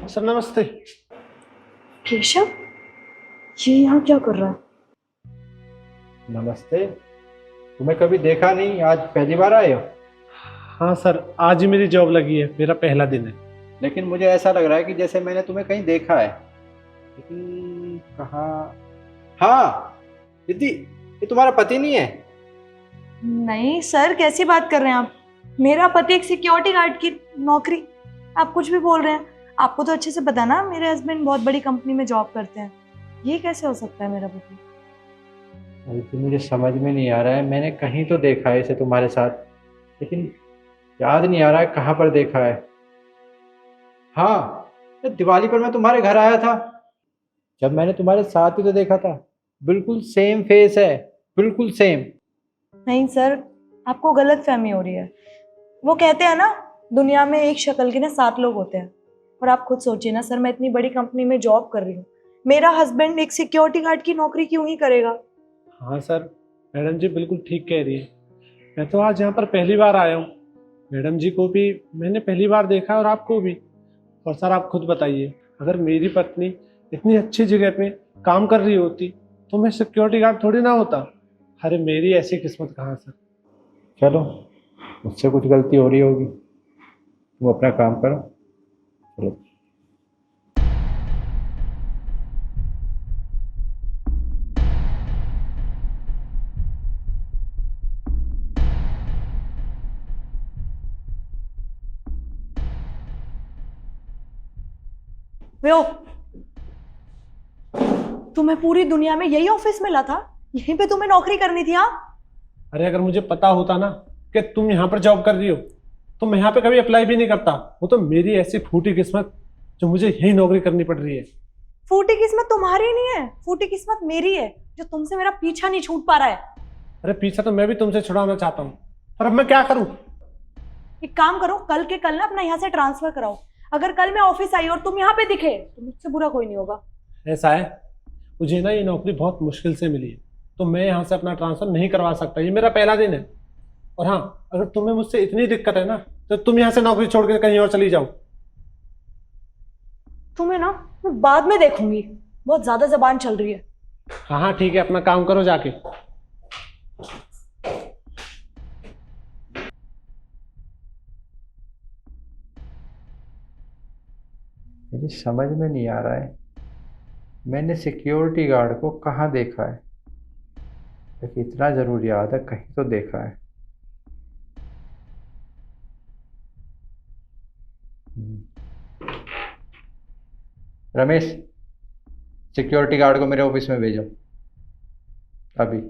Sir नमस्ते। केशव, ये यहाँ क्या कर रहा है? नमस्ते। तुम्हें कभी देखा नहीं, आज पहली बार आए हो। हाँ सर, आज ही मेरी जॉब लगी है, मेरा पहला दिन है। लेकिन मुझे ऐसा लग रहा है कि जैसे मैंने तुम्हें कहीं देखा है, लेकिन कहाँ। हाँ, दीदी, ये तुम्हारा पति नहीं है? नहीं सर, कैसी बात कर रहे हैं आप? मेरा पति एक सिक्योरिटी गार्ड की नौकरी। आप कुछ भी बोल रहे हैं। आपको तो अच्छे से पता ना, मेरे हस्बैंड बहुत बड़ी कंपनी में जॉब करते हैं। ये कैसे हो सकता है मेरा पति? अरे तो मुझे समझ में नहीं आ रहा है, मैंने कहीं तो देखा है इसे तुम्हारे साथ, लेकिन याद नहीं आ रहा है कहाँ पर देखा है। हाँ, ये दिवाली पर मैं तुम्हारे घर आया था, जब मैंने तुम्हारे साथ ही तो देखा था। बिल्कुल सेम फेस है, बिल्कुल सेम। नहीं सर, आपको गलत फहमी हो रही है। वो कहते हैं ना, दुनिया में एक शक्ल के ना 7 लोग होते हैं। और आप खुद सोचिए ना सर, मैं इतनी बड़ी कंपनी में जॉब कर रही हूँ, मेरा हस्बैंड एक सिक्योरिटी गार्ड की नौकरी क्यों ही करेगा? हाँ सर, मैडम जी बिल्कुल ठीक कह रही है। मैं तो आज यहाँ पर पहली बार आया हूँ। मैडम जी को भी मैंने पहली बार देखा और आपको भी। और सर आप खुद बताइए, अगर मेरी पत्नी इतनी अच्छी जगह पे काम कर रही होती तो मैं सिक्योरिटी गार्ड थोड़ी ना होता। अरे मेरी ऐसी किस्मत कहाँ सर। चलो, मुझसे कुछ गलती हो रही होगी, तुम अपना काम करो। चलो। वे ओ, तुम्हें पूरी दुनिया में यही ऑफिस मिला था? यहीं पे तुम्हें नौकरी करनी थी? हाँ, अरे अगर मुझे पता होता ना कि तुम यहाँ पर जॉब कर रही हो तो मैं यहाँ पे कभी अप्लाई भी नहीं करता। वो तो मेरी ऐसी फूटी किस्मत जो मुझे यही नौकरी करनी पड़ रही है। फूटी किस्मत तुम्हारी नहीं है, फूटी किस्मत मेरी है, जो तुमसे मेरा पीछा नहीं छूट पा रहा है। अरे पीछा तो मैं भी तुमसे छुड़ाना चाहता हूँ, पर अब मैं क्या करूँ। एक काम करो, कल के कल ना अपना यहाँ से ट्रांसफर कराओ। अगर कल मैं ऑफिस आई और तुम यहाँ पे दिखे तो मुझसे बुरा कोई नहीं होगा। ऐसा है, मुझे ना ये नौकरी बहुत मुश्किल से मिली है, तो मैं यहाँ से अपना ट्रांसफर नहीं करवा सकता। ये मेरा पहला दिन है। और हाँ, अगर तुम्हें मुझसे इतनी दिक्कत है ना तो तुम यहाँ से नौकरी छोड़ के कहीं और चली जाओ। तुम्हें ना मैं बाद में देखूंगी, बहुत ज्यादा जबान चल रही है। हाँ हाँ ठीक है, अपना काम करो जाके। मुझे समझ में नहीं आ रहा है, मैंने सिक्योरिटी गार्ड को कहाँ देखा है। लेकिन इतना ज़रूर याद है, कहीं तो देखा है। हम्म। रमेश, सिक्योरिटी गार्ड को मेरे ऑफिस में भेजो अभी।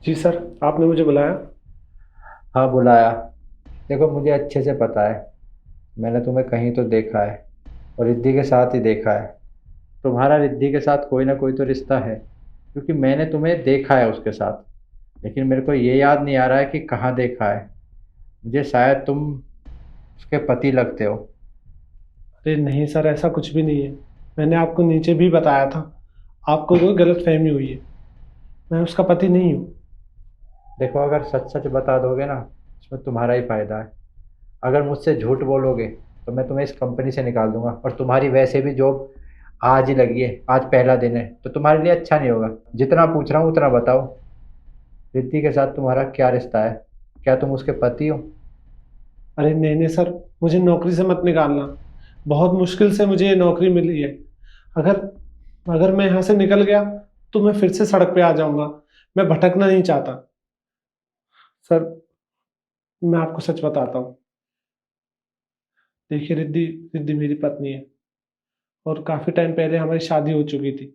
जी सर, आपने मुझे बुलाया? हाँ, बुलाया। देखो, मुझे अच्छे से पता है, मैंने तुम्हें कहीं तो देखा है, और रिद्धि के साथ ही देखा है। तुम्हारा रिद्धि के साथ कोई ना कोई तो रिश्ता है, क्योंकि मैंने तुम्हें देखा है उसके साथ। लेकिन मेरे को ये याद नहीं आ रहा है कि कहाँ देखा है। मुझे शायद तुम उसके पति लगते हो। अरे नहीं सर, ऐसा कुछ भी नहीं है। मैंने आपको नीचे भी बताया था, आपको कोई गलत फहमी हुई है। मैं उसका पति नहीं हूँ। देखो, अगर सच सच बता दोगे ना, इसमें तुम्हारा ही फायदा है। अगर मुझसे झूठ बोलोगे तो मैं तुम्हें इस कंपनी से निकाल दूंगा, और तुम्हारी वैसे भी जॉब आज ही लगी है, आज पहला दिन है, तो तुम्हारे लिए अच्छा नहीं होगा। जितना पूछ रहा हूँ उतना बताओ, रिद्धि के साथ तुम्हारा क्या रिश्ता है? क्या तुम उसके पति हो? अरे नहीं नहीं सर, मुझे नौकरी से मत निकालना। बहुत मुश्किल से मुझे ये नौकरी मिली है। अगर अगर मैं यहाँ से निकल गया तो मैं फिर से सड़क पे आ जाऊंगा। मैं भटकना नहीं चाहता। सर, मैं आपको सच बताता हूँ। देखिए रिद्धि, रिद्धि मेरी पत्नी है और काफी टाइम पहले हमारी शादी हो चुकी थी।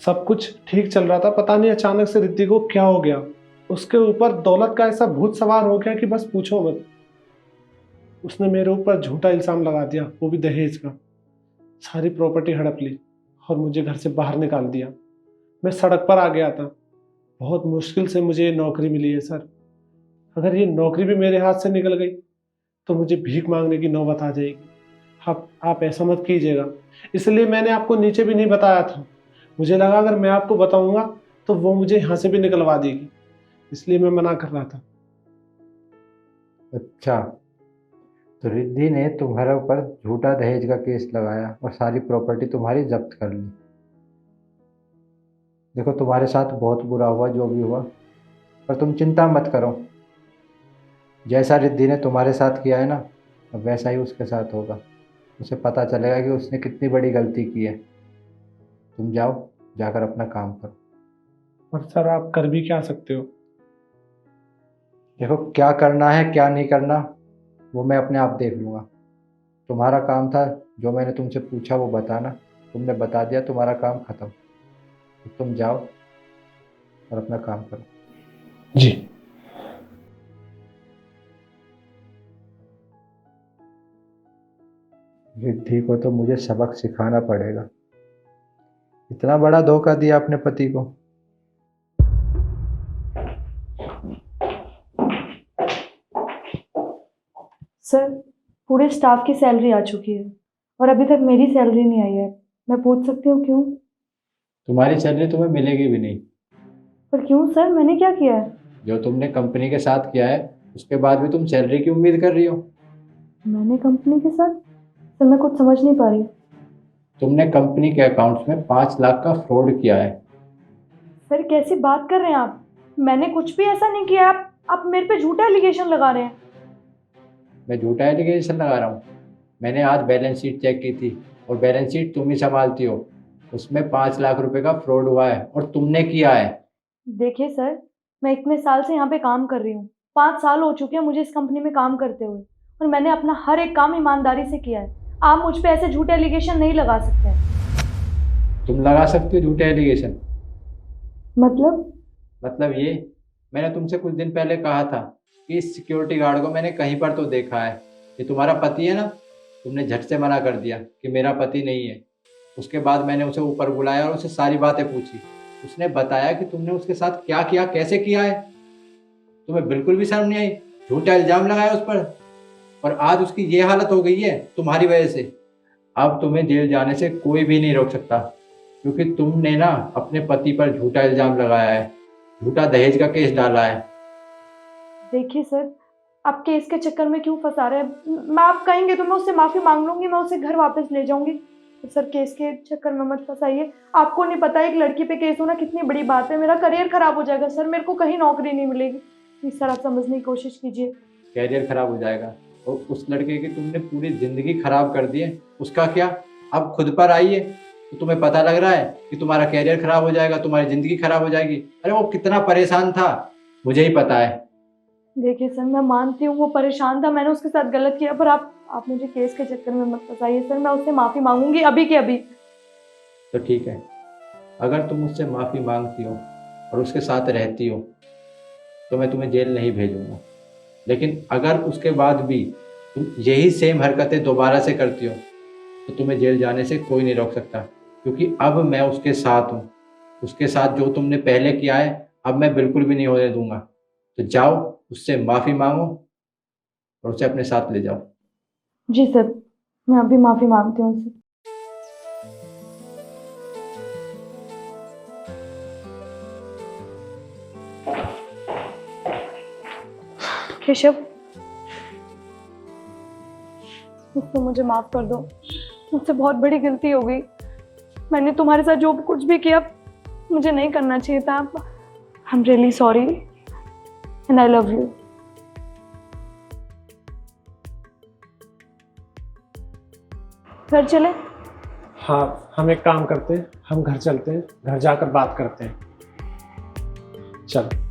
सब कुछ ठीक चल रहा था, पता नहीं अचानक से रिद्धि को क्या हो गया। उसके ऊपर दौलत का ऐसा भूत सवार हो गया कि बस पूछो मत। उसने मेरे ऊपर झूठा इल्जाम लगा दिया, वो भी दहेज का। सारी प्रॉपर्टी हड़प ली और मुझे घर से बाहर निकाल दिया। मैं सड़क पर आ गया था। बहुत मुश्किल से मुझे ये नौकरी मिली है सर। अगर ये नौकरी भी मेरे हाथ से निकल गई तो मुझे भीख मांगने की नौबत आ जाएगी। आप ऐसा मत कीजिएगा। इसलिए मैंने आपको नीचे भी नहीं बताया था। मुझे लगा अगर मैं आपको बताऊंगा तो वो मुझे यहाँ से भी निकलवा देगी, इसलिए मैं मना कर रहा था। अच्छा, तो रिद्धि ने तुम्हारे ऊपर झूठा दहेज का केस लगाया और सारी प्रॉपर्टी तुम्हारी जब्त कर ली। देखो, तुम्हारे साथ बहुत बुरा हुआ जो भी हुआ, पर तुम चिंता मत करो। जैसा रिद्धि ने तुम्हारे साथ किया है ना, अब वैसा ही उसके साथ होगा। उसे पता चलेगा कि उसने कितनी बड़ी गलती की है। तुम जाओ, जाकर अपना काम करो। और सर आप कर भी क्या सकते हो? देखो, क्या करना है क्या नहीं करना वो मैं अपने आप देख लूँगा। तुम्हारा काम था जो मैंने तुमसे पूछा वो बताना, तुमने बता दिया, तुम्हारा काम खत्म। तो तुम जाओ और अपना काम करो। जी। रिद्धि को तो मुझे सबक सिखाना पड़ेगा। इतना बड़ा धोखा दिया अपने पति को। सर, पूरे स्टाफ की सैलरी आ चुकी है और अभी तक मेरी सैलरी नहीं आई है। मैं पूछ सकती हूँ क्यों? तुम्हारी सैलरी तुम्हें मिलेगी भी नहीं। पर क्यों सर, मैंने क्या किया है? जो तुमने कंपनी के साथ किया है उसके बाद भी तुम सैलरी की उम्मीद कर रही हो। मैंने कंपनी के साथ? सर मैं कुछ समझ नहीं पा रही। तुमने कंपनी के अकाउंट्स में 5 लाख का फ्रॉड किया है। सर कैसी बात कर रहे हैं आप? मैंने कुछ भी ऐसा नहीं किया। आप मेरे पे झूठा एलिगेशन लगा रहे हैं। मैं झूठा एलिगेशन लगा रहा हूँ? मैंने आज बैलेंस शीट चेक की थी और बैलेंस शीट तुम ही संभालती हो। उसमें 5 लाख रुपए का फ्रॉड हुआ है और तुमने किया है। देखिए सर, मैं इतने साल से यहाँ पे काम कर रही हूँ। 5 साल हो चुके हैं मुझे इस कंपनी में काम करते हुए, और मैंने अपना हर एक काम ईमानदारी से किया है। आप मुझ पे ऐसे झूठे एलिगेशन नहीं लगा सकते हैं। तुम लगा सकती हो झूठे एलिगेशन? मतलब ये, मैंने तुमसे कुछ दिन पहले कहा था कि इस सिक्योरिटी गार्ड को मैंने कहीं पर तो देखा है। ये तुम्हारा पति है ना? तुमने झट से मना कर दिया कि मेरा पति नहीं है। उसके बाद मैंने उसे ऊपर बुलाया और उसे सारी बातें पूछी। उसने बताया कि तुमने उसके साथ क्या किया, कैसे किया है। तुम्हें बिल्कुल भी शर्म नहीं आई? झूठा इल्जाम लगाया उस पर, और आज उसकी ये हालत हो गई है तुम्हारी वजह से। अब तुम्हें जेल जाने से कोई भी नहीं रोक सकता, क्योंकि तुमने ना अपने पति पर झूठा इल्जाम लगाया है, झूठा दहेज का केस डाला है। देखिए सर, आप केस के चक्कर में क्यों फंसा रहे हैं? मैं आप कहेंगे तो मैं उससे माफ़ी मांग लूंगी, मैं उसे घर वापस ले जाऊंगी। तो सर केस के चक्कर में मत फंसाइए। आपको नहीं पता एक लड़की पे केस होना कितनी बड़ी बात है। मेरा करियर खराब हो जाएगा सर, मेरे को कहीं नौकरी नहीं मिलेगी। प्लीज सर आप समझने की कोशिश कीजिए। कैरियर खराब हो जाएगा और उस लड़के की तुमने पूरी जिंदगी खराब कर दी है। उसका क्या? अब खुद पर आई है तो तुम्हें पता लग रहा है कि तुम्हारा कैरियर खराब हो जाएगा, तुम्हारी जिंदगी खराब हो जाएगी। अरे वो कितना परेशान था मुझे ही पता है। देखिए सर, मैं मानती हूँ वो परेशान था, मैंने उसके साथ गलत किया, पर आप मुझे केस के चक्कर में मत फंसाइए सर। मैं उससे माफ़ी मांगूंगी अभी के अभी। तो ठीक है, अगर तुम मुझसे माफ़ी मांगती हो और उसके साथ रहती हो तो मैं तुम्हें जेल नहीं भेजूंगा। लेकिन अगर उसके बाद भी तुम यही सेम हरकतें दोबारा से करती हो तो तुम्हें जेल जाने से कोई नहीं रोक सकता, क्योंकि अब मैं उसके साथ हूँ। उसके साथ जो तुमने पहले किया है अब मैं बिल्कुल भी नहीं होने दूंगा। तो जाओ, उससे माफ़ी मांगो और उसे अपने साथ ले जाओ। जी सर, मैं अभी माफ़ी मांगती हूँ उससे। केशव, तो मुझे माफ़ कर दो। मुझसे बहुत बड़ी गलती हो गई। मैंने तुम्हारे साथ जो कुछ भी किया मुझे नहीं करना चाहिए था। I am really sorry and I love you. घर चले? हाँ, हम एक काम करते हैं, हम घर चलते हैं, घर जाकर बात करते हैं। चलो।